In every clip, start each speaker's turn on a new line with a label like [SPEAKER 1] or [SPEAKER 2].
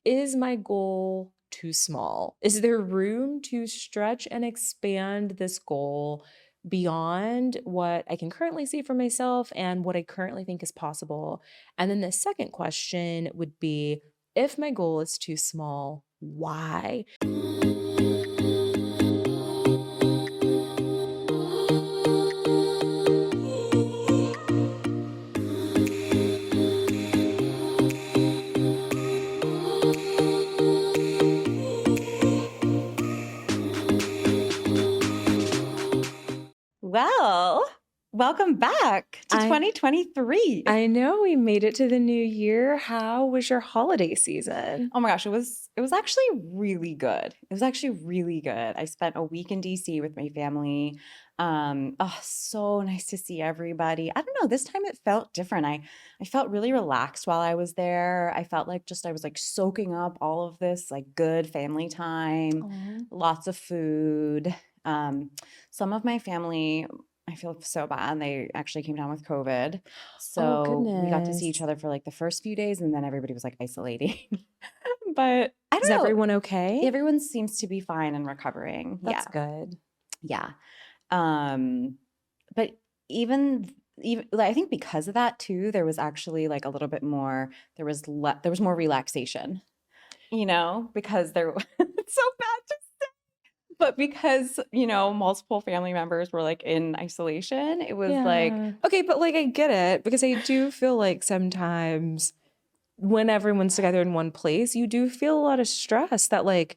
[SPEAKER 1] is my goal too small? Is there room to stretch and expand this goal beyond what I can currently see for myself and what I currently think is possible? And then the second question would be, if my goal is too small, why?
[SPEAKER 2] Well, welcome back to
[SPEAKER 1] I
[SPEAKER 2] 2023.
[SPEAKER 1] I know we made it to the new year. How was your holiday season?
[SPEAKER 2] Oh my gosh, it was actually really good. It was actually really good. I spent a week in DC with my family. Oh, so nice to see everybody. I don't know, this time it felt different. I felt really relaxed while I was there. I felt like I was like soaking up all of this like good family time,
[SPEAKER 1] Aw.
[SPEAKER 2] lots of food. Some of my family, I feel so bad. They actually came down with COVID.
[SPEAKER 1] Oh,
[SPEAKER 2] So we got to see each
[SPEAKER 1] goodness.
[SPEAKER 2] other for like the first few days and then everybody was like isolating. But I
[SPEAKER 1] Is
[SPEAKER 2] don't know.
[SPEAKER 1] everyone okay?
[SPEAKER 2] Everyone seems to be fine and recovering.
[SPEAKER 1] That's good.
[SPEAKER 2] Yeah. Um, but even like, I think because of that too, there was actually like a little bit more, there was more relaxation, because it's so bad to but because, multiple family members were like in isolation, it was like,
[SPEAKER 1] Yeah. Okay, but like I get it because I do feel like sometimes when everyone's together in one place, you do feel a lot of stress that like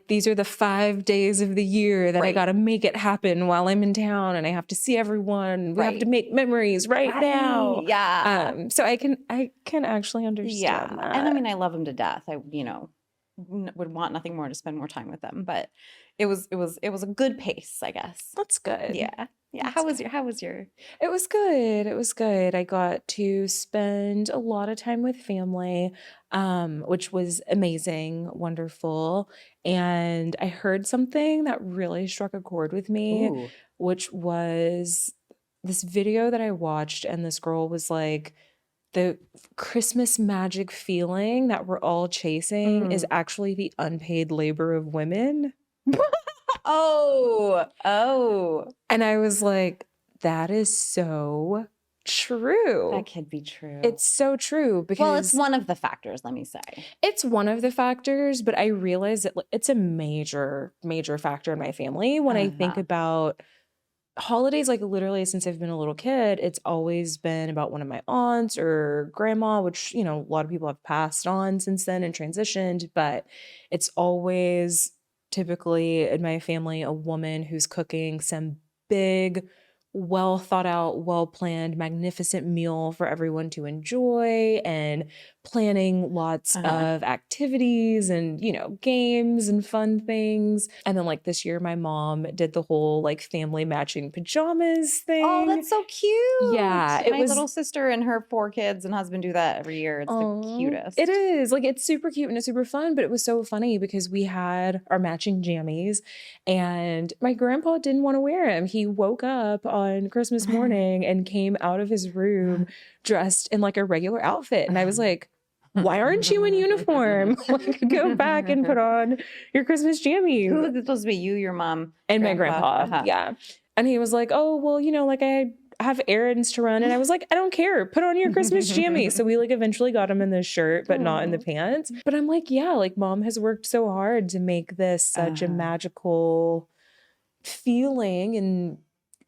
[SPEAKER 1] these are the 5 days of the year that I
[SPEAKER 2] right,
[SPEAKER 1] got to make it happen while I'm in town and I have to see everyone. We have to
[SPEAKER 2] right,
[SPEAKER 1] make memories right now.
[SPEAKER 2] yeah,
[SPEAKER 1] So I can actually understand
[SPEAKER 2] yeah. And I
[SPEAKER 1] that.
[SPEAKER 2] mean, I love them to death. Would want nothing more to spend more time with them, but it was a good pace, I guess.
[SPEAKER 1] That's good.
[SPEAKER 2] Yeah. Yeah.
[SPEAKER 1] That's good.
[SPEAKER 2] How was your
[SPEAKER 1] It was good. It was good. I got to spend a lot of time with family, which was amazing, wonderful. And I heard something that really struck a chord with me,
[SPEAKER 2] Ooh.
[SPEAKER 1] which was this video that I watched, and this girl was like, the Christmas magic feeling that we're all chasing is
[SPEAKER 2] Mm.
[SPEAKER 1] actually the unpaid labor of women.
[SPEAKER 2] Oh, oh,
[SPEAKER 1] And I was like, that is so true.
[SPEAKER 2] that could be true.
[SPEAKER 1] It's so true
[SPEAKER 2] Well, it's
[SPEAKER 1] because
[SPEAKER 2] one of the factors, let me say.
[SPEAKER 1] it's one of the factors, but I realize that it's a major, major factor in my family when I think
[SPEAKER 2] Uh-huh.
[SPEAKER 1] about holidays. Like literally since I've been a little kid, it's always been about one of my aunts or grandma, which, a lot of people have passed on since then and transitioned, but it's always typically in my family a woman who's cooking some big, well thought out, well planned, magnificent meal for everyone to enjoy and planning lots
[SPEAKER 2] Uh-huh.
[SPEAKER 1] of activities and, games and fun things. And then like this year, my mom did the whole like family matching pajamas
[SPEAKER 2] Oh,
[SPEAKER 1] thing.
[SPEAKER 2] that's so cute.
[SPEAKER 1] Yeah, it
[SPEAKER 2] My
[SPEAKER 1] was
[SPEAKER 2] little sister and her 4 kids and husband do that every year. It's the
[SPEAKER 1] Oh, it
[SPEAKER 2] cutest.
[SPEAKER 1] is. Like it's super cute and it's super fun, but it was so funny because we had our matching jammies and my grandpa didn't want to wear them. He woke up on Christmas morning and came out of his room dressed in like a regular outfit. And I was like, why aren't you in uniform? Like go back and put on your Christmas jammies.
[SPEAKER 2] Who was it supposed to be? You, your mom,
[SPEAKER 1] And my grandpa.
[SPEAKER 2] Uh-huh.
[SPEAKER 1] Yeah. And he was like, oh, well, like I have errands to run. And I was like, I don't care. Put on your Christmas jammies. So we like eventually got him in the shirt, but not in the pants. But I'm like, yeah, like mom has worked so hard to make this such a magical feeling and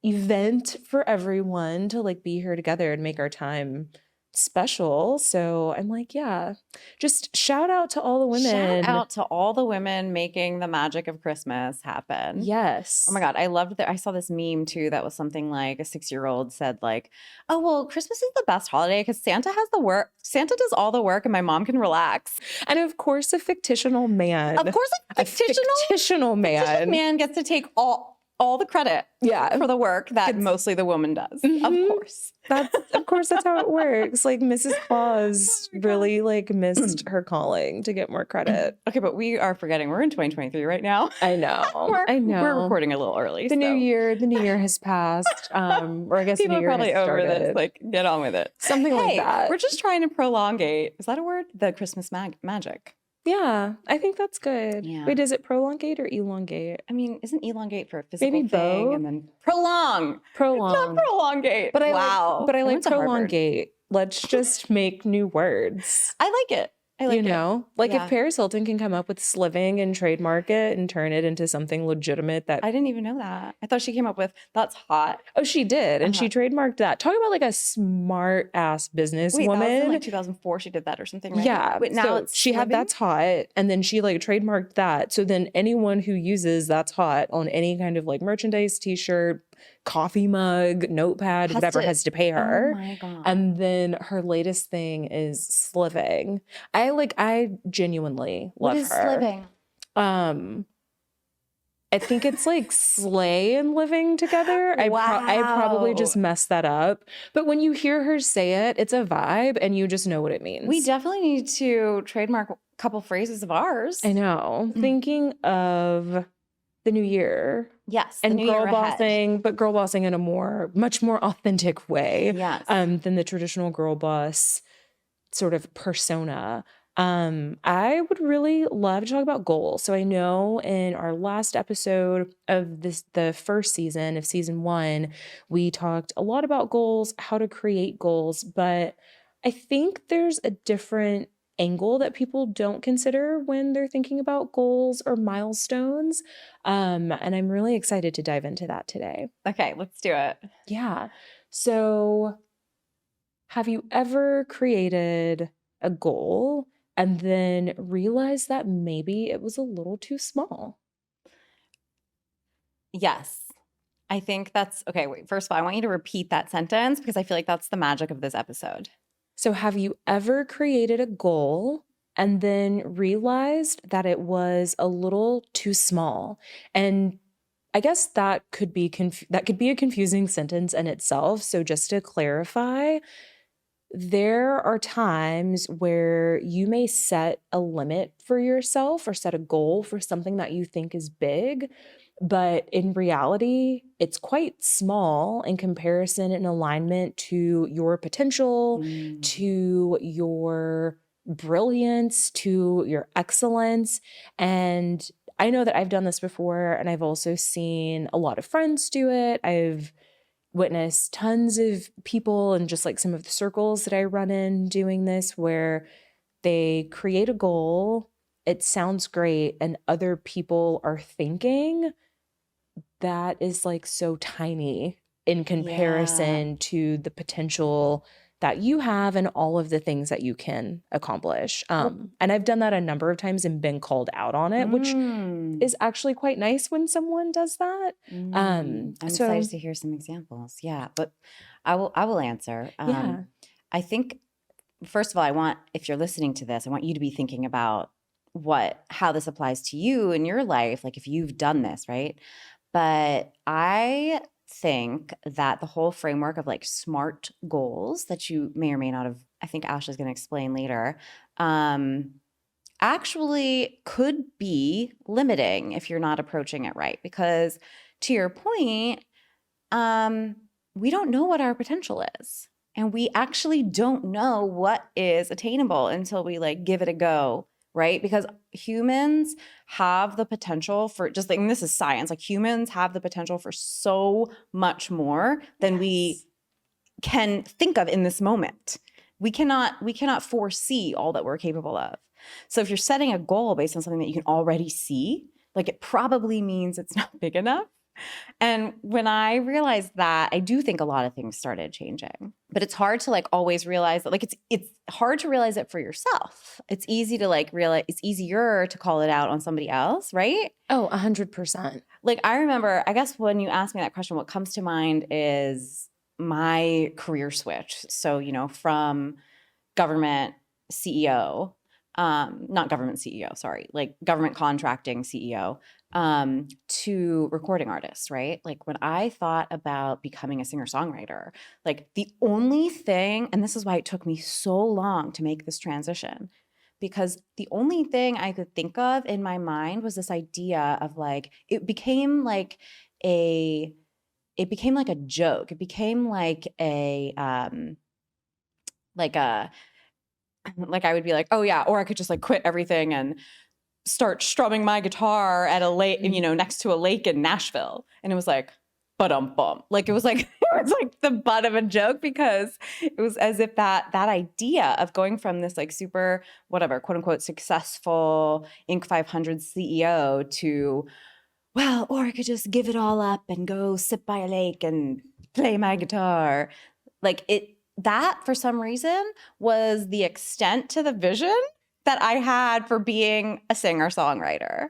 [SPEAKER 1] event for everyone to like be here together and make our time special. So I'm like, yeah, just shout out to all the women.
[SPEAKER 2] Shout out to all the women making the magic of Christmas happen.
[SPEAKER 1] Yes.
[SPEAKER 2] Oh my God. I loved that. I saw this meme too that was something like a 6-year-old said like, oh, well, Christmas is the best holiday because Santa has the work. Santa does all the work and my mom can relax.
[SPEAKER 1] And of course, a fictional man.
[SPEAKER 2] Of course, a
[SPEAKER 1] fictional
[SPEAKER 2] man gets to take all the credit for the work that mostly the woman does. Of course.
[SPEAKER 1] Of course, that's how it works. Like Mrs. Claus really like missed her calling to get more credit.
[SPEAKER 2] Okay, but we are forgetting we're in 2023 right now.
[SPEAKER 1] I know.
[SPEAKER 2] I know. We're recording a little early.
[SPEAKER 1] The new year has passed. Or I guess
[SPEAKER 2] people
[SPEAKER 1] the new
[SPEAKER 2] are probably
[SPEAKER 1] year has
[SPEAKER 2] over
[SPEAKER 1] started.
[SPEAKER 2] this. Like, get on with it.
[SPEAKER 1] Something like that.
[SPEAKER 2] We're just trying to prolongate. Is that a word? The Christmas magic.
[SPEAKER 1] Yeah, I think that's good.
[SPEAKER 2] Yeah.
[SPEAKER 1] Wait, is it prolongate or elongate?
[SPEAKER 2] I mean, isn't elongate for a physical
[SPEAKER 1] Maybe
[SPEAKER 2] thing
[SPEAKER 1] both.
[SPEAKER 2] and then prolong?
[SPEAKER 1] Prolong.
[SPEAKER 2] Not prolongate.
[SPEAKER 1] But I
[SPEAKER 2] Wow.
[SPEAKER 1] like
[SPEAKER 2] I went to Harvard.
[SPEAKER 1] prolongate. Let's just make new words.
[SPEAKER 2] I like it. I like
[SPEAKER 1] You know, like
[SPEAKER 2] Yeah.
[SPEAKER 1] if Paris Hilton can come up with sliving and trademark it and turn it into something legitimate that
[SPEAKER 2] I didn't even know that. I thought she came up with that's hot.
[SPEAKER 1] oh, she did. And she trademarked that. Talk about like a smart ass
[SPEAKER 2] Wait, that was in
[SPEAKER 1] businesswoman.
[SPEAKER 2] like 2004 she did that or something, right?
[SPEAKER 1] Yeah.
[SPEAKER 2] Wait, now
[SPEAKER 1] so
[SPEAKER 2] it's
[SPEAKER 1] she had
[SPEAKER 2] living?
[SPEAKER 1] that's hot. And then she like trademarked that. So then anyone who uses that's hot on any kind of like merchandise, t-shirt, coffee mug, notepad, whatever, has to pay her.
[SPEAKER 2] Oh my God.
[SPEAKER 1] And then her latest thing is sliving. I genuinely
[SPEAKER 2] What
[SPEAKER 1] love
[SPEAKER 2] is
[SPEAKER 1] her.
[SPEAKER 2] sliving?
[SPEAKER 1] I think it's like slay and living together. I probably just
[SPEAKER 2] Wow.
[SPEAKER 1] messed that up. But when you hear her say it, it's a vibe and you just know what it means.
[SPEAKER 2] We definitely need to trademark a couple phrases of ours.
[SPEAKER 1] I know. Thinking of the new year.
[SPEAKER 2] Yes.
[SPEAKER 1] And
[SPEAKER 2] the new
[SPEAKER 1] girl
[SPEAKER 2] year ahead.
[SPEAKER 1] bossing, but girl bossing in a much more authentic way
[SPEAKER 2] Yes.
[SPEAKER 1] than the traditional girl boss sort of persona. I would really love to talk about goals. So I know in our last episode of the first season of season 1, we talked a lot about goals, how to create goals, but I think there's a different angle that people don't consider when they're thinking about goals or milestones. And I'm really excited to dive into that today.
[SPEAKER 2] Okay, let's do it.
[SPEAKER 1] Yeah. So have you ever created a goal and then realized that maybe it was a little too small?
[SPEAKER 2] Yes. I think that's okay. Wait, first of all, I want you to repeat that sentence because I feel like that's the magic of this episode.
[SPEAKER 1] So have you ever created a goal and then realized that it was a little too small? And I guess that could be a confusing sentence in itself. So just to clarify, there are times where you may set a limit for yourself or set a goal for something that you think is big, but in reality, it's quite small in comparison and alignment to your potential, to your brilliance, to your excellence. And I know that I've done this before, and I've also seen a lot of friends do it. I've witnessed tons of people and just like some of the circles that I run in doing this where they create a goal, it sounds great, and other people are thinking that is like so tiny in comparison to the potential that you have and all of the things that you can accomplish. And I've done that a number of times and been called out on it, which is actually quite nice when someone does that.
[SPEAKER 2] I'm excited to hear some examples. Yeah, but I will answer.
[SPEAKER 1] Yeah.
[SPEAKER 2] I think first of all, if you're listening to this, I want you to be thinking about how this applies to you in your life, like if you've done this, right? But I think that the whole framework of like SMART goals that you may or may not have, I think Ashley's going to explain later, actually could be limiting if you're not approaching it right. Because to your point, we don't know what our potential is. And we actually don't know what is attainable until we like give it a go, right? Because humans have the potential for just like, and this is science, like humans have the potential for so much more than we can think of in this moment. We cannot foresee all that we're capable of. So if you're setting a goal based on something that you can already see, like it probably means it's not big enough. And when I realized that, I do think a lot of things started changing. But it's hard to like always realize that, like it's hard to realize it for yourself. It's easy to like realize, it's easier to call it out on somebody else, right?
[SPEAKER 1] Oh, 100%.
[SPEAKER 2] Like I remember, I guess when you ask me that question, what comes to mind is my career switch. So, from government CEO, not government CEO, sorry, like government contracting CEO, to recording artists, right? Like when I thought about becoming a singer-songwriter, like the only thing, and this is why it took me so long to make this transition, because the only thing I could think of in my mind was this idea of like, it became like a joke. It became like a like I would be like, oh yeah, or I could just like quit everything and start strumming my guitar at a lake, next to a lake in Nashville. And it was like, bum. Like it was like it was like the butt of a joke because it was as if that idea of going from this like super whatever, quote unquote, successful Inc. 500 CEO to, well, or I could just give it all up and go sit by a lake and play my guitar. Like that for some reason was the extent to the vision that I had for being a singer-songwriter.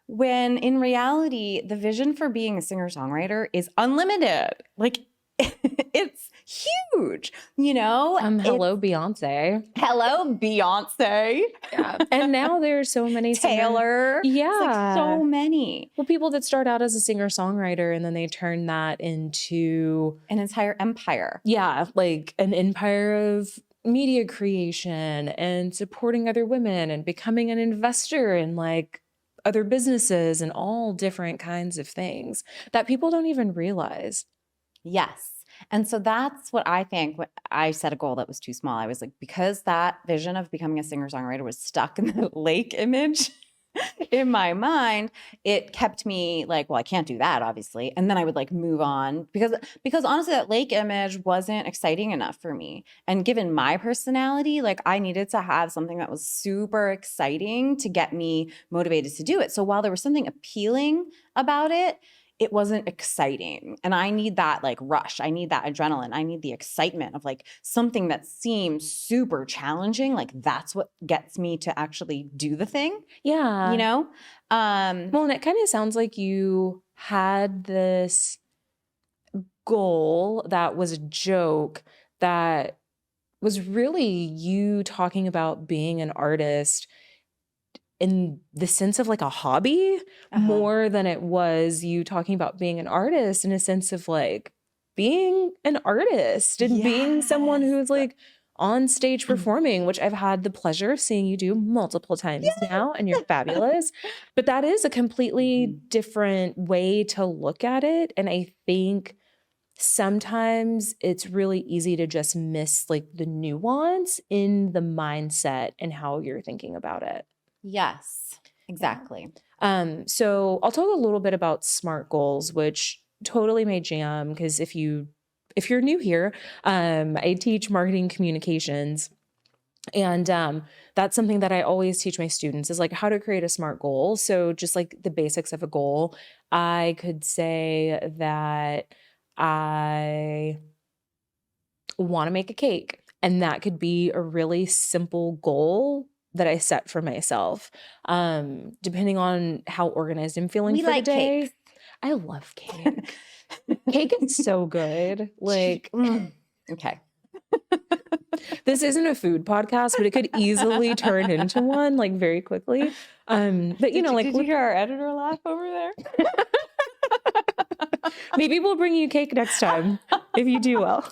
[SPEAKER 2] When in reality, the vision for being a singer-songwriter is unlimited. Like it's huge,
[SPEAKER 1] Hello, Beyonce.
[SPEAKER 2] Hello, Beyonce.
[SPEAKER 1] Yeah. And now there's so many
[SPEAKER 2] Taylor.
[SPEAKER 1] Yeah.
[SPEAKER 2] It's like so many.
[SPEAKER 1] Well, people that start out as a singer-songwriter and then they turn that into
[SPEAKER 2] an entire empire.
[SPEAKER 1] Yeah, like an empire of media creation and supporting other women and becoming an investor in like other businesses and all different kinds of things that people don't even realize.
[SPEAKER 2] Yes. And so that's what I think. When I set a goal that was too small, I was like, because that vision of becoming a singer-songwriter was stuck in the lake image in my mind, it kept me like, well, I can't do that, obviously. And then I would like move on because honestly, that lake image wasn't exciting enough for me. And given my personality, like I needed to have something that was super exciting to get me motivated to do it. So while there was something appealing about it, it wasn't exciting. And I need that like rush. I need that adrenaline. I need the excitement of like something that seems super challenging. Like that's what gets me to actually do the thing.
[SPEAKER 1] Yeah.
[SPEAKER 2] Well,
[SPEAKER 1] and it kind of sounds like you had this goal that was a joke that was really you talking about being an artist in the sense of like a hobby more than it was you talking about being an artist in a sense of like being an artist and being someone who's like on stage performing, which I've had the pleasure of seeing you do multiple times now, and you're fabulous. But that is a completely different way to look at it. And I think sometimes it's really easy to just miss like the nuance in the mindset and how you're thinking about it.
[SPEAKER 2] Yes, exactly.
[SPEAKER 1] So I'll talk a little bit about SMART goals, which totally my jam, because if you're new here, I teach marketing communications. And that's something that I always teach my students is like how to create a SMART goal. So just like the basics of a goal, I could say that I want to make a cake. And that could be a really simple goal that I set for myself. Depending on how organized I'm feeling for the day.
[SPEAKER 2] Cakes.
[SPEAKER 1] I love cake. Cake is so good. Like,
[SPEAKER 2] okay.
[SPEAKER 1] This isn't a food podcast, but it could easily turn into one like very quickly. But did you
[SPEAKER 2] hear our editor laugh over there?
[SPEAKER 1] Maybe we'll bring you cake next time if you do well.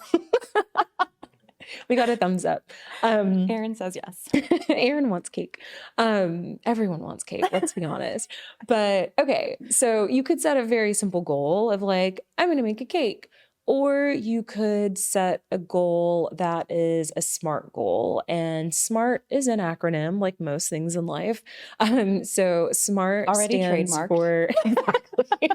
[SPEAKER 1] We got a thumbs up.
[SPEAKER 2] Aaron says yes.
[SPEAKER 1] Aaron wants cake. Everyone wants cake, let's be honest. But okay, so you could set a very simple goal of like, I'm going to make a cake. Or you could set a goal that is a SMART goal. And SMART is an acronym like most things in life. So SMART
[SPEAKER 2] already
[SPEAKER 1] stands
[SPEAKER 2] trademarked.
[SPEAKER 1] For exactly.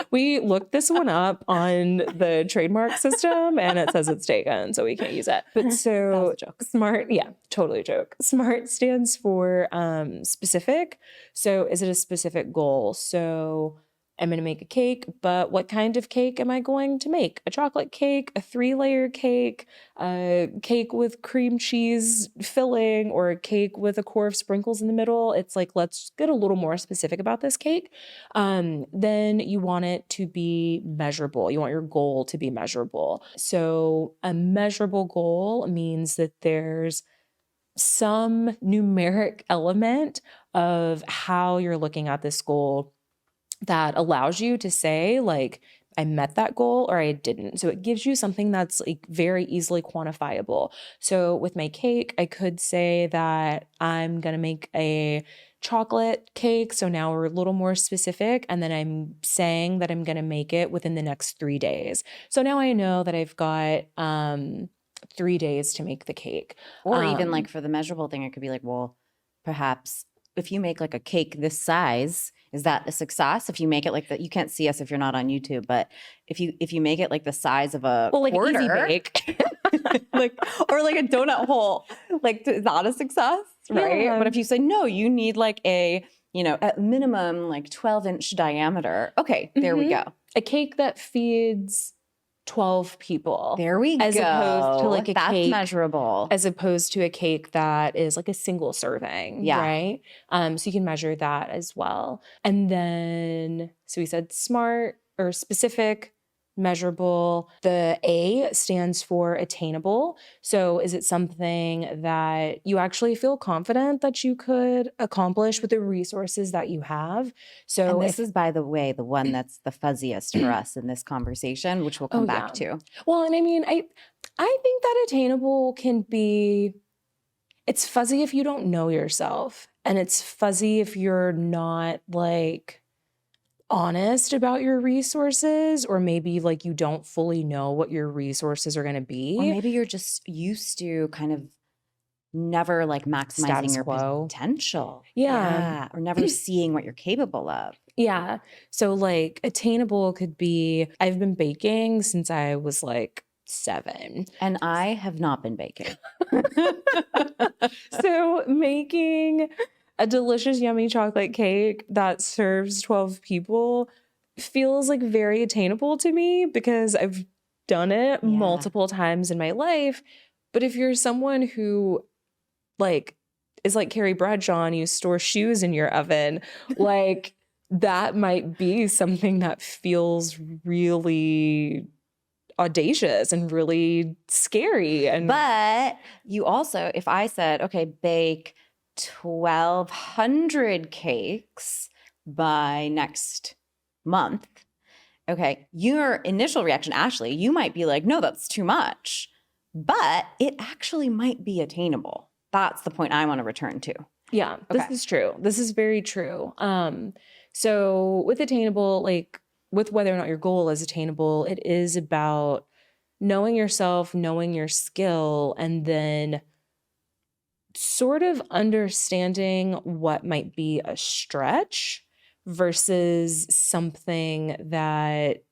[SPEAKER 1] We looked this one up on the trademark system and it says it's taken, so we can't use it. But so
[SPEAKER 2] that was a joke.
[SPEAKER 1] SMART, yeah, totally a joke. SMART stands for specific. So is it a specific goal? So I'm going to make a cake, but what kind of cake am I going to make? A chocolate cake, a 3-layer cake, a cake with cream cheese filling, or a cake with a core of sprinkles in the middle? It's like, let's get a little more specific about this cake. Then you want it to be measurable. You want your goal to be measurable. So a measurable goal means that there's some numeric element of how you're looking at this goal that allows you to say like, I met that goal or I didn't. So it gives you something that's like very easily quantifiable. So with my cake, I could say that I'm going to make a chocolate cake. So now we're a little more specific. And then I'm saying that I'm going to make it within the next 3 days. So now I know that I've got, 3 days to make the cake.
[SPEAKER 2] Or even like for the measurable thing, it could be like, well, perhaps if you make like a cake this size, is that a success? If you make it like that, you can't see us if you're not on YouTube, but if you make it like the size of a
[SPEAKER 1] like
[SPEAKER 2] quarter,
[SPEAKER 1] easy bake.
[SPEAKER 2] like, or like a donut hole, like is that a success, right?
[SPEAKER 1] Yeah.
[SPEAKER 2] But if you say, no, you need like a, at minimum like 12-inch diameter. Okay, there we go.
[SPEAKER 1] A cake that feeds 12 people.
[SPEAKER 2] There we
[SPEAKER 1] as
[SPEAKER 2] go.
[SPEAKER 1] Opposed to like a
[SPEAKER 2] That's
[SPEAKER 1] cake
[SPEAKER 2] measurable.
[SPEAKER 1] As opposed to a cake that is like a single serving, right? So you can measure that as well. And then, so we said smart or specific, measurable. The A stands for attainable. So is it something that you actually feel confident that you could accomplish with the resources that you have? So
[SPEAKER 2] and this is, by the way, the one that's the fuzziest for us in this conversation, which we'll come back to.
[SPEAKER 1] Well, and I mean, I think that attainable can be, it's fuzzy if you don't know yourself. And it's fuzzy if you're not like honest about your resources, or maybe like you don't fully know what your resources are going to be.
[SPEAKER 2] Or maybe you're just used to kind of never like maximizing
[SPEAKER 1] Status
[SPEAKER 2] your
[SPEAKER 1] quo.
[SPEAKER 2] potential.
[SPEAKER 1] Yeah.
[SPEAKER 2] Or never seeing what you're capable of.
[SPEAKER 1] Yeah. So like attainable could be, I've been baking since I was like 7.
[SPEAKER 2] And I have not been baking.
[SPEAKER 1] So making a delicious, yummy chocolate cake that serves 12 people feels like very attainable to me because I've done it multiple times in my life. But if you're someone who like is like Carrie Bradshaw and you store shoes in your oven, like that might be something that feels really audacious and really scary.
[SPEAKER 2] But you also, if I said, okay, bake 1,200 cakes by next month, okay, your initial reaction, Ashley, you might be like, no, that's too much. But it actually might be attainable. That's the point I want to return to.
[SPEAKER 1] Yeah, this is true. This is very true. So with attainable, like with whether or not your goal is attainable, it is about knowing yourself, knowing your skill, and then sort of understanding what might be a stretch versus something that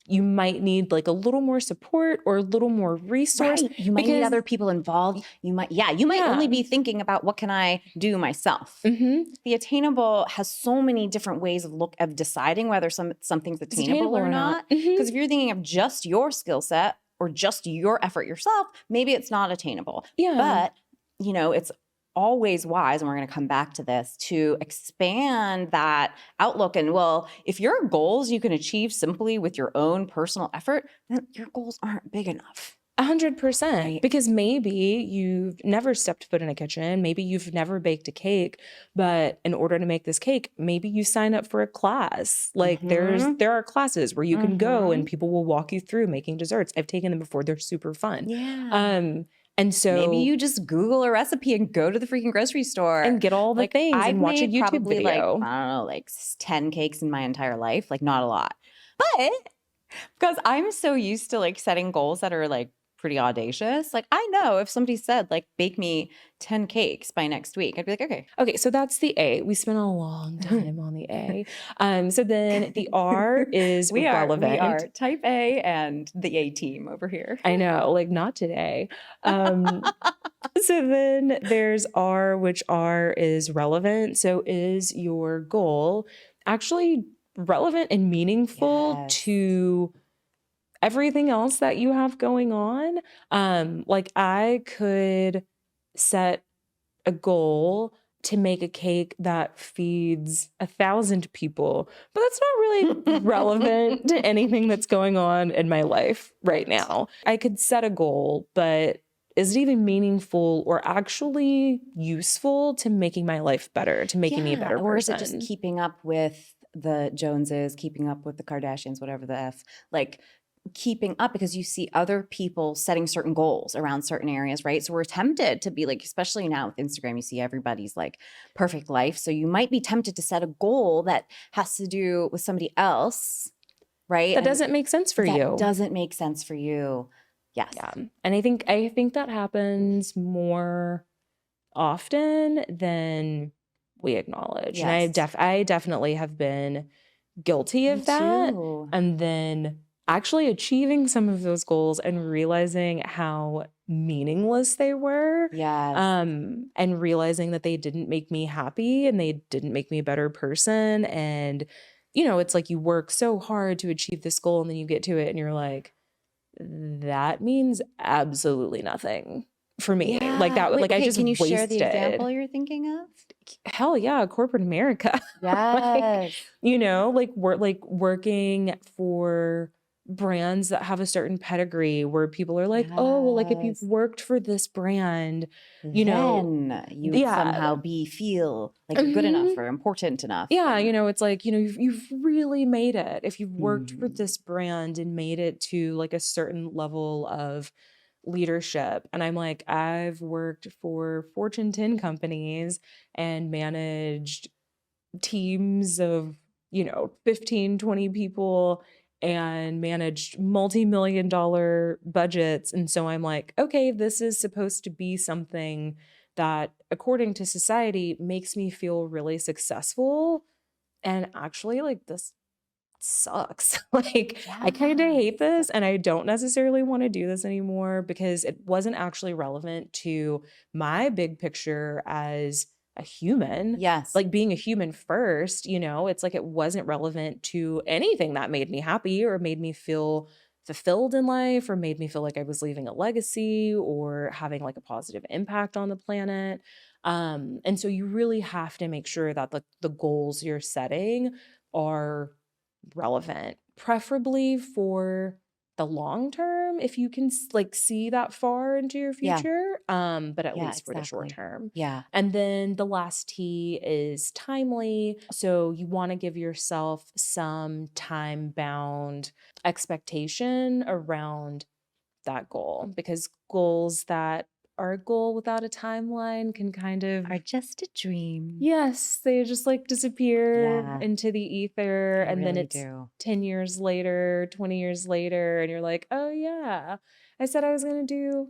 [SPEAKER 1] you might need like a little more support or a little more resource.
[SPEAKER 2] Right. You might need other people involved. You might only be thinking about what can I do myself. The attainable has so many different ways of deciding whether something's attainable or not. Because if you're thinking of just your skill set or just your effort yourself, maybe it's not attainable. But it's always wise, and we're going to come back to this, to expand that outlook. And well, if your goals you can achieve simply with your own personal effort, then your goals aren't big enough.
[SPEAKER 1] 100%.
[SPEAKER 2] Right.
[SPEAKER 1] Because maybe you've never stepped foot in a kitchen. Maybe you've never baked a cake, but in order to make this cake, maybe you sign up for a class. Like there are classes where you can go and people will walk you through making desserts. I've taken them before. They're super fun.
[SPEAKER 2] Yeah.
[SPEAKER 1] And so
[SPEAKER 2] maybe you just Google a recipe and go to the freaking grocery store
[SPEAKER 1] and get all the things and watch a YouTube video.
[SPEAKER 2] Like, I don't know, like 10 cakes in my entire life, like not a lot. But because I'm so used to like setting goals that are like pretty audacious, like I know if somebody said like bake me 10 cakes by next week, I'd be like, okay,
[SPEAKER 1] so that's the A. We spent a long time on the A. So then the R is relevant.
[SPEAKER 2] We are type A and the A team over here.
[SPEAKER 1] I know, like not today. So then there's R, which R is relevant. So is your goal actually relevant and meaningful to everything else that you have going on? Like I could set a goal to make a cake that feeds 1,000 people, but that's not really relevant to anything that's going on in my life right now. I could set a goal, but is it even meaningful or actually useful to making my life better, to making me a better person?
[SPEAKER 2] Or is it just keeping up with the Joneses, keeping up with the Kardashians, whatever the F, like keeping up because you see other people setting certain goals around certain areas, right? So we're tempted to be like, especially now with Instagram, you see everybody's like perfect life. So you might be tempted to set a goal that has to do with somebody else, right?
[SPEAKER 1] That doesn't make sense for you.
[SPEAKER 2] That doesn't make sense for you. Yes.
[SPEAKER 1] Yeah. And I think that happens more often than we acknowledge. And
[SPEAKER 2] Yes.
[SPEAKER 1] I definitely have been guilty
[SPEAKER 2] Me
[SPEAKER 1] of that.
[SPEAKER 2] too.
[SPEAKER 1] And then actually achieving some of those goals and realizing how meaningless they were.
[SPEAKER 2] Yes.
[SPEAKER 1] And realizing that they didn't make me happy and they didn't make me a better person. And, it's like you work so hard to achieve this goal and then you get to it and you're like, that means absolutely nothing for me. Like
[SPEAKER 2] Yeah.
[SPEAKER 1] that,
[SPEAKER 2] Wait,
[SPEAKER 1] like I
[SPEAKER 2] okay,
[SPEAKER 1] just
[SPEAKER 2] can you share the
[SPEAKER 1] wasted.
[SPEAKER 2] example you're thinking of?
[SPEAKER 1] Hell yeah, corporate America. Like,
[SPEAKER 2] Yes.
[SPEAKER 1] like we're like working for brands that have a certain pedigree where people are like, oh, well, like if you've
[SPEAKER 2] Yes.
[SPEAKER 1] worked for this brand,
[SPEAKER 2] Then you would
[SPEAKER 1] yeah.
[SPEAKER 2] somehow feel like you're good enough
[SPEAKER 1] Mhm.
[SPEAKER 2] or important enough.
[SPEAKER 1] Yeah,
[SPEAKER 2] And
[SPEAKER 1] it's like, you've really made it. If you've worked for
[SPEAKER 2] Mhm.
[SPEAKER 1] this brand and made it to like a certain level of leadership. And I'm like, I've worked for Fortune 10 companies and managed teams of, 15, 20 people and managed multi-million dollar budgets. And so I'm like, okay, this is supposed to be something that, according to society, makes me feel really successful. And actually, like, this sucks. Like, I kind of hate
[SPEAKER 2] Yes.
[SPEAKER 1] this and I don't necessarily want to do this anymore because it wasn't actually relevant to my big picture as a human.
[SPEAKER 2] Yes.
[SPEAKER 1] Like being a human first, it's like it wasn't relevant to anything that made me happy or made me feel fulfilled in life or made me feel like I was leaving a legacy or having like a positive impact on the planet. And so you really have to make sure that the goals you're setting are relevant, preferably for the long term if you can like see that far into your
[SPEAKER 2] Yeah.
[SPEAKER 1] future, but at
[SPEAKER 2] Yeah,
[SPEAKER 1] least for the short
[SPEAKER 2] exactly.
[SPEAKER 1] term.
[SPEAKER 2] Yeah.
[SPEAKER 1] And then the last T is timely. So you want to give yourself some time bound expectation around that goal because goals that are a goal without a timeline can kind of,
[SPEAKER 2] Are just a dream.
[SPEAKER 1] yes, they just like disappear
[SPEAKER 2] Yeah.
[SPEAKER 1] into the ether.
[SPEAKER 2] They
[SPEAKER 1] And then
[SPEAKER 2] really
[SPEAKER 1] it's
[SPEAKER 2] do.
[SPEAKER 1] 10 years later, 20 years later, and you're like, oh, yeah, I said I was going to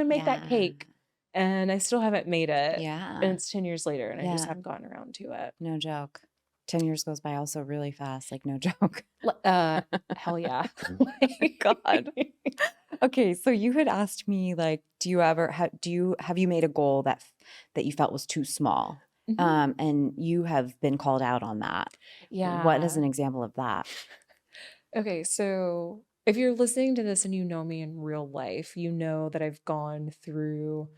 [SPEAKER 1] make that
[SPEAKER 2] Yeah.
[SPEAKER 1] cake and I still haven't made it. And
[SPEAKER 2] Yeah.
[SPEAKER 1] it's 10 years later and I just
[SPEAKER 2] Yeah.
[SPEAKER 1] haven't gotten around to it.
[SPEAKER 2] No joke. 10 years goes by also really fast, like no joke.
[SPEAKER 1] Hell yeah.
[SPEAKER 2] God. Okay, so you had asked me like, do you ever have you made a goal that you felt was too small?
[SPEAKER 1] Mhm.
[SPEAKER 2] And you have been called out on that. What is
[SPEAKER 1] Yeah.
[SPEAKER 2] an example of that?
[SPEAKER 1] Okay, so if you're listening to this and you know me in real life, you know that I've gone through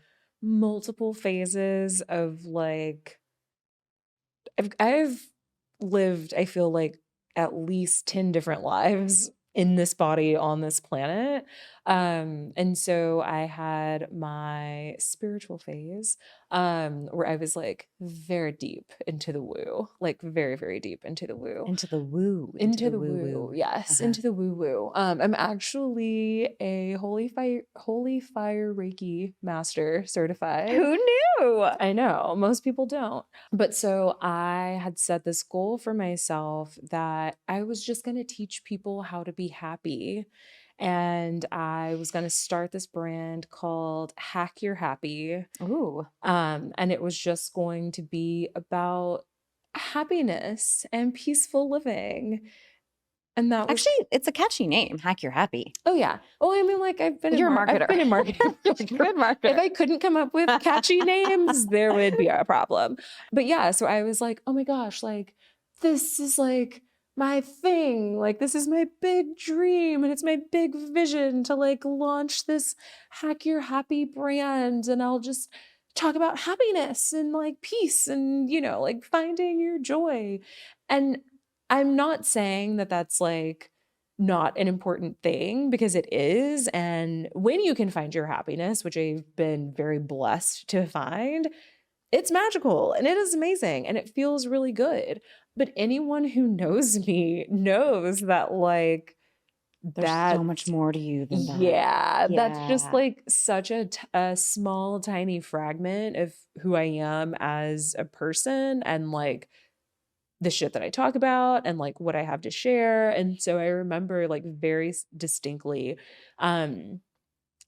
[SPEAKER 1] multiple phases of like I've lived, I feel like at least 10 different lives in this body on this planet. And so I had my spiritual phase, where I was like very deep into the woo, like very, very deep into the woo.
[SPEAKER 2] Into the woo,
[SPEAKER 1] Into the
[SPEAKER 2] woo
[SPEAKER 1] woo,
[SPEAKER 2] woo.
[SPEAKER 1] yes,
[SPEAKER 2] Uh-huh.
[SPEAKER 1] into the woo woo. I'm actually a holy fire Reiki master certified.
[SPEAKER 2] Who knew?
[SPEAKER 1] I know, most people don't. But so I had set this goal for myself that I was just going to teach people how to be happy. And I was going to start this brand called Hack Your Happy.
[SPEAKER 2] Ooh.
[SPEAKER 1] And it was just going to be about happiness and peaceful living. And that was,
[SPEAKER 2] Actually, it's a catchy name, Hack Your Happy.
[SPEAKER 1] oh yeah. Oh, I mean, like I've been
[SPEAKER 2] You're a
[SPEAKER 1] I've
[SPEAKER 2] marketer.
[SPEAKER 1] been in marketing.
[SPEAKER 2] You're a good marketer.
[SPEAKER 1] If I couldn't come up with catchy names, there would be a problem. But yeah, so I was like, oh my gosh, like this is like my thing. Like this is my big dream and it's my big vision to like launch this Hack Your Happy brand and I'll just talk about happiness and like peace and like finding your joy. And I'm not saying that that's like not an important thing because it is. And when you can find your happiness, which I've been very blessed to find, it's magical and it is amazing and it feels really good. But anyone who knows me knows that, like,
[SPEAKER 2] There's so
[SPEAKER 1] that,
[SPEAKER 2] much more to you than that.
[SPEAKER 1] yeah, that's just
[SPEAKER 2] Yeah.
[SPEAKER 1] like such a small, tiny fragment of who I am as a person and like the shit that I talk about and like what I have to share. And so I remember like very distinctly, um,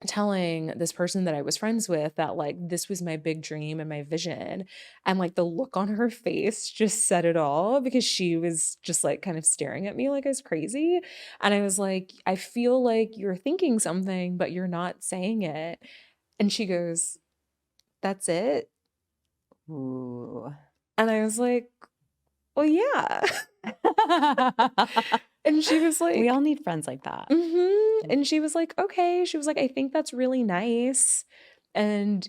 [SPEAKER 1] telling this person that I was friends with that like this was my big dream and my vision. And like the look on her face just said it all because she was just like kind of staring at me like I was crazy. And I was like, I feel like you're thinking something, but you're not saying it. And she goes, that's it.
[SPEAKER 2] Ooh.
[SPEAKER 1] And I was like, well, yeah. And she was like,
[SPEAKER 2] We all need friends like that.
[SPEAKER 1] And she was like, okay. She was like, I think that's really nice. And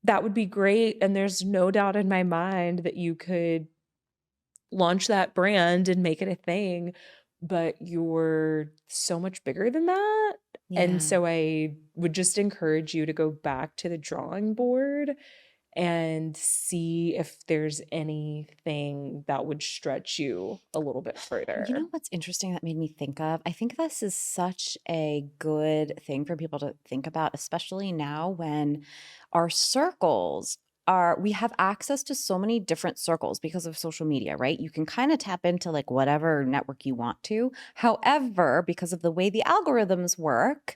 [SPEAKER 1] that would be great. And there's no doubt in my mind that you could launch that brand and make it a thing, but you're so much bigger than that. And
[SPEAKER 2] Yeah.
[SPEAKER 1] so I would just encourage you to go back to the drawing board and see if there's anything that would stretch you a little bit further.
[SPEAKER 2] You know what's interesting that made me think of? I think this is such a good thing for people to think about, especially now when our circles we have access to so many different circles because of social media, right? You can kind of tap into like whatever network you want to. However, because of the way the algorithms work,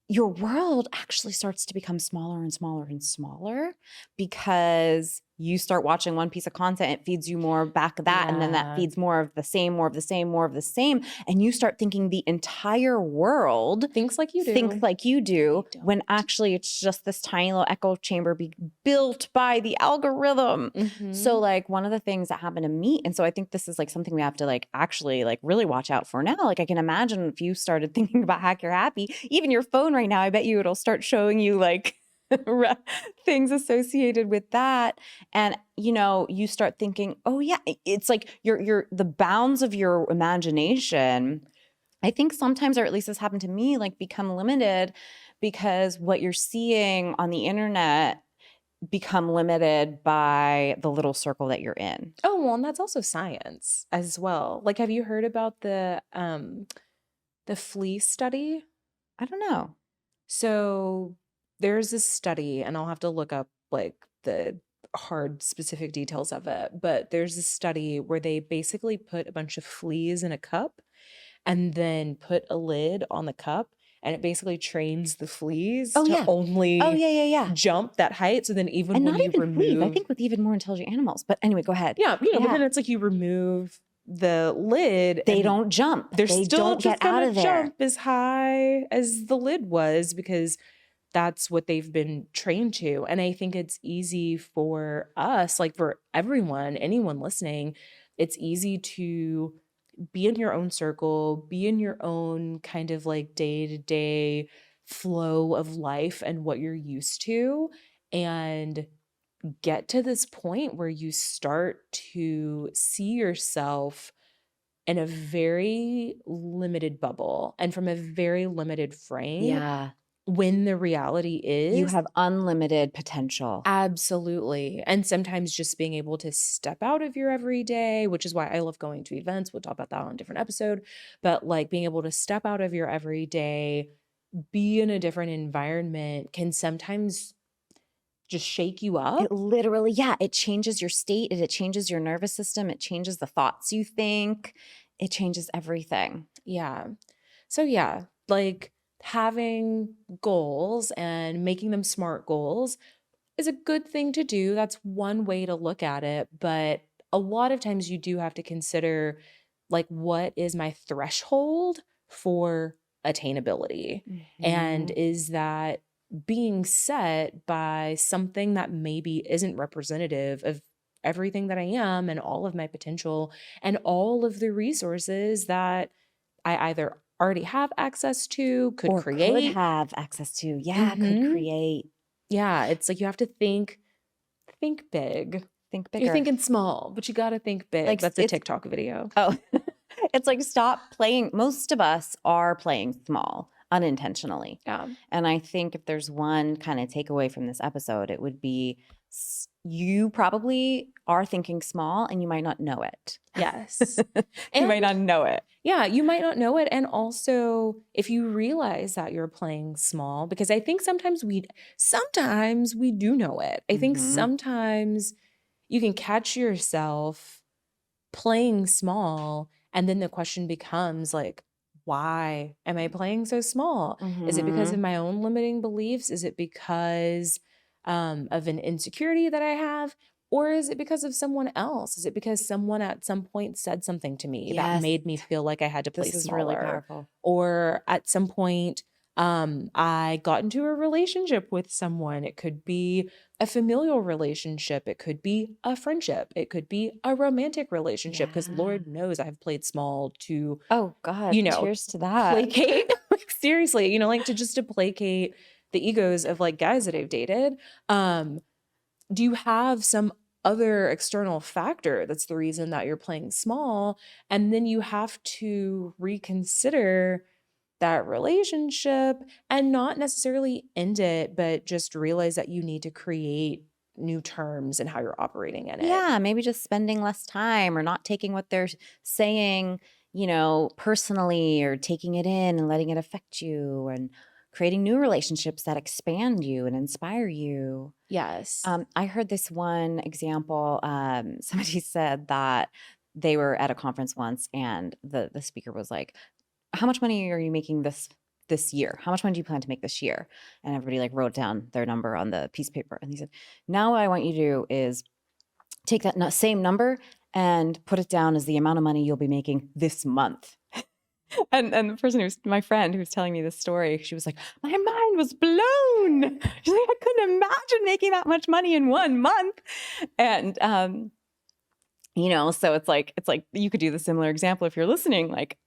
[SPEAKER 2] your world actually starts to become smaller and smaller and smaller because you start watching one piece of content, it feeds you more back of that, and then that
[SPEAKER 1] Yeah.
[SPEAKER 2] feeds more of the same, more of the same, more of the same. And you start thinking the entire world
[SPEAKER 1] Thinks like you do.
[SPEAKER 2] thinks like you do,
[SPEAKER 1] They
[SPEAKER 2] when
[SPEAKER 1] don't.
[SPEAKER 2] actually it's just this tiny little echo chamber built by the algorithm. So like one of the things that happened to me, and so I think this is like something we have to like actually like really watch out for now. Like I can imagine if you started thinking about Hack Your Happy, even your phone right now, I bet you it'll start showing you like things associated with that. And you know, you start thinking, oh yeah, it's like your the bounds of your imagination, I think sometimes, or at least this happened to me, like become limited because what you're seeing on the internet become limited by the little circle that you're in.
[SPEAKER 1] Oh, well, and that's also science as well. Like, have you heard about the flea study?
[SPEAKER 2] I don't know.
[SPEAKER 1] So there's this study, and I'll have to look up like the hard specific details of it, but there's this study where they basically put a bunch of fleas in a cup and then put a lid on the cup, and it basically trains the fleas
[SPEAKER 2] Oh
[SPEAKER 1] to
[SPEAKER 2] yeah.
[SPEAKER 1] only
[SPEAKER 2] Oh yeah.
[SPEAKER 1] jump that height. So then even
[SPEAKER 2] And
[SPEAKER 1] when
[SPEAKER 2] not
[SPEAKER 1] you
[SPEAKER 2] even fleas, I
[SPEAKER 1] remove,
[SPEAKER 2] think with even more intelligent animals. But anyway, go ahead.
[SPEAKER 1] yeah, but
[SPEAKER 2] Yeah.
[SPEAKER 1] then it's like you remove the lid
[SPEAKER 2] They
[SPEAKER 1] and
[SPEAKER 2] don't jump.
[SPEAKER 1] they're
[SPEAKER 2] They
[SPEAKER 1] still
[SPEAKER 2] don't
[SPEAKER 1] just
[SPEAKER 2] get out
[SPEAKER 1] gonna
[SPEAKER 2] of there.
[SPEAKER 1] jump as high as the lid was because that's what they've been trained to. And I think it's easy for us, like for everyone, anyone listening, it's easy to be in your own circle, be in your own kind of like day-to-day flow of life and what you're used to, and get to this point where you start to see yourself in a very limited bubble and from a very limited frame.
[SPEAKER 2] Yeah.
[SPEAKER 1] When the reality is
[SPEAKER 2] You have unlimited potential.
[SPEAKER 1] absolutely. And sometimes just being able to step out of your everyday, which is why I love going to events. We'll talk about that on a different episode. But like being able to step out of your everyday, be in a different environment can sometimes just shake you up.
[SPEAKER 2] It literally, yeah, it changes your state, it changes your nervous system, it changes the thoughts you think, it changes everything.
[SPEAKER 1] Yeah. So yeah, like having goals and making them smart goals is a good thing to do. That's one way to look at it. But a lot of times you do have to consider like, what is my threshold for attainability? And
[SPEAKER 2] Mhm.
[SPEAKER 1] is that being set by something that maybe isn't representative of everything that I am and all of my potential and all of the resources that I either already have access to, could
[SPEAKER 2] Or could
[SPEAKER 1] create.
[SPEAKER 2] have access to. Yeah, could
[SPEAKER 1] Mhm.
[SPEAKER 2] create.
[SPEAKER 1] Yeah, it's like you have to think big.
[SPEAKER 2] Think
[SPEAKER 1] You're
[SPEAKER 2] bigger.
[SPEAKER 1] thinking small, but you got to think big.
[SPEAKER 2] Like,
[SPEAKER 1] That's a
[SPEAKER 2] it's
[SPEAKER 1] TikTok video.
[SPEAKER 2] oh, it's like stop playing. Most of us are playing small unintentionally.
[SPEAKER 1] Yeah.
[SPEAKER 2] And I think if there's one kind of takeaway from this episode, it would be you probably are thinking small and you might not know it.
[SPEAKER 1] Yes.
[SPEAKER 2] You might not know it.
[SPEAKER 1] Yeah, you might not know it. And also, if you realize that you're playing small, because I think sometimes we do know it. I think
[SPEAKER 2] Mhm.
[SPEAKER 1] sometimes you can catch yourself playing small, and then the question becomes like, why am I playing so small? Is it because of my own limiting beliefs? Is it because of an insecurity that I have? Or is it because of someone else? Is it because someone at some point said something to me that
[SPEAKER 2] Yes.
[SPEAKER 1] made me feel like I had to play
[SPEAKER 2] This is
[SPEAKER 1] smaller?
[SPEAKER 2] really powerful.
[SPEAKER 1] Or at some point, I got into a relationship with someone. It could be a familial relationship. It could be a friendship. It could be a romantic relationship. Because
[SPEAKER 2] Yeah.
[SPEAKER 1] Lord knows I've played small to,
[SPEAKER 2] Oh God,
[SPEAKER 1] you know,
[SPEAKER 2] cheers to that.
[SPEAKER 1] placate. Like, seriously, you know, like to placate the egos of like guys that I've dated. Do you have some other external factor that's the reason that you're playing small? And then you have to reconsider that relationship and not necessarily end it, but just realize that you need to create new terms and how you're operating in it.
[SPEAKER 2] Yeah, maybe just spending less time or not taking what they're saying, personally, or taking it in and letting it affect you, and creating new relationships that expand you and inspire you.
[SPEAKER 1] Yes.
[SPEAKER 2] I heard this one example. Somebody said that they were at a conference once, and the speaker was like, "How much money are you making this year? How much money do you plan to make this year?" And everybody like wrote down their number on the piece of paper. And he said, "Now what I want you to do is take that same number and put it down as the amount of money you'll be making this month." And the person my friend who was telling me this story, she was like, "My mind was blown." She's like, "I couldn't imagine making that much money in 1 month." And so it's like you could do the similar example if you're listening, like,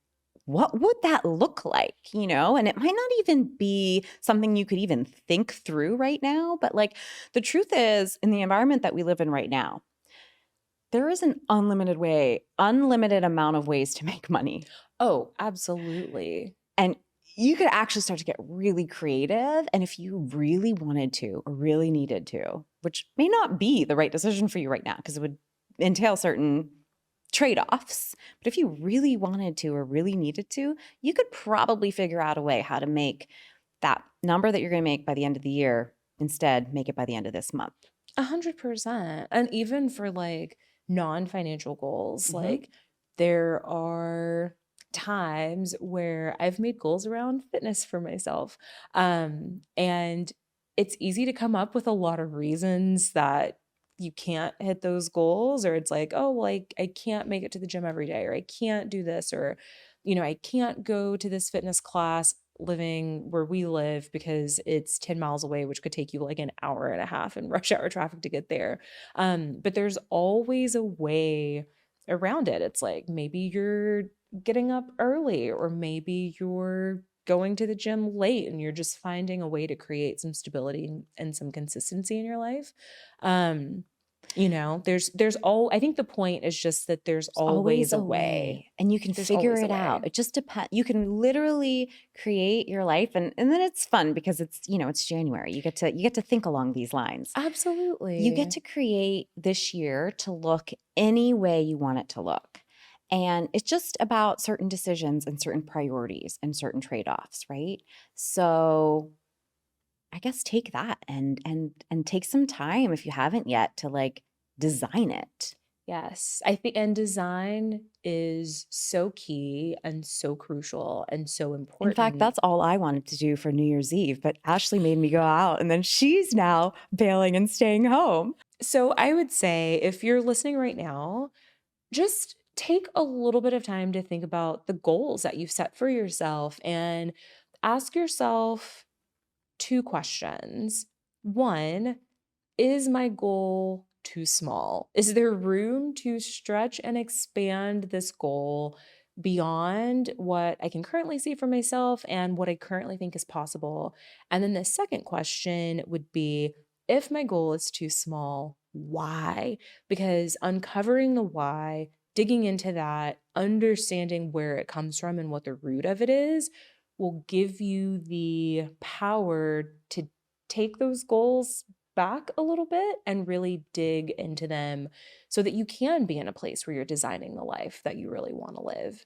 [SPEAKER 2] what would that look like? And it might not even be something you could even think through right now. But like, the truth is, in the environment that we live in right now, there is an unlimited amount of ways to make money.
[SPEAKER 1] Oh, absolutely.
[SPEAKER 2] And you could actually start to get really creative. And if you really wanted to or really needed to, which may not be the right decision for you right now because it would entail certain trade-offs, but if you really wanted to or really needed to, you could probably figure out a way how to make that number that you're going to make by the end of the year instead make it by the end of this month.
[SPEAKER 1] 100%. And even for like non-financial goals, like there are times where I've made goals around fitness for myself. And it's easy to come up with a lot of reasons that you can't hit those goals, or it's like, oh, like I can't make it to the gym every day, or I can't do this, or, I can't go to this fitness class living where we live because it's 10 miles away, which could take you like an hour and a half in rush hour traffic to get there. But there's always a way around it. It's like maybe you're getting up early, or maybe you're going to the gym late and you're just finding a way to create some stability and some consistency in your life. I think the point is just that there's always a way.
[SPEAKER 2] And you can figure it out. It just depends. You can literally create your life, and then it's fun because it's January. You get to think along these lines.
[SPEAKER 1] Absolutely.
[SPEAKER 2] You get to create this year to look any way you want it to look. And it's just about certain decisions and certain priorities and certain trade-offs, right? So I guess take that and take some time if you haven't yet to like design it.
[SPEAKER 1] Yes, I think, and design is so key and so crucial and so important.
[SPEAKER 2] In fact, that's all I wanted to do for New Year's Eve, but Ashley made me go out, and then she's now bailing and staying home.
[SPEAKER 1] So I would say if you're listening right now, just take a little bit of time to think about the goals that you've set for yourself and ask yourself 2 questions. 1, is my goal too small? Is there room to stretch and expand this goal beyond what I can currently see for myself and what I currently think is possible? And then the second question would be, if my goal is too small, why? Because uncovering the why, digging into that, understanding where it comes from and what the root of it is, will give you the power to take those goals back a little bit and really dig into them so that you can be in a place where you're designing the life that you really want to live.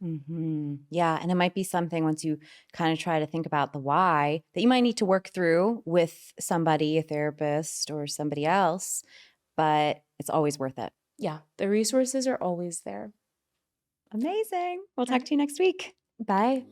[SPEAKER 2] Yeah. And it might be something, once you kind of try to think about the why, that you might need to work through with somebody, a therapist or somebody else, but it's always worth it.
[SPEAKER 1] Yeah, the resources are always there.
[SPEAKER 2] Amazing. We'll talk to you next week. Bye.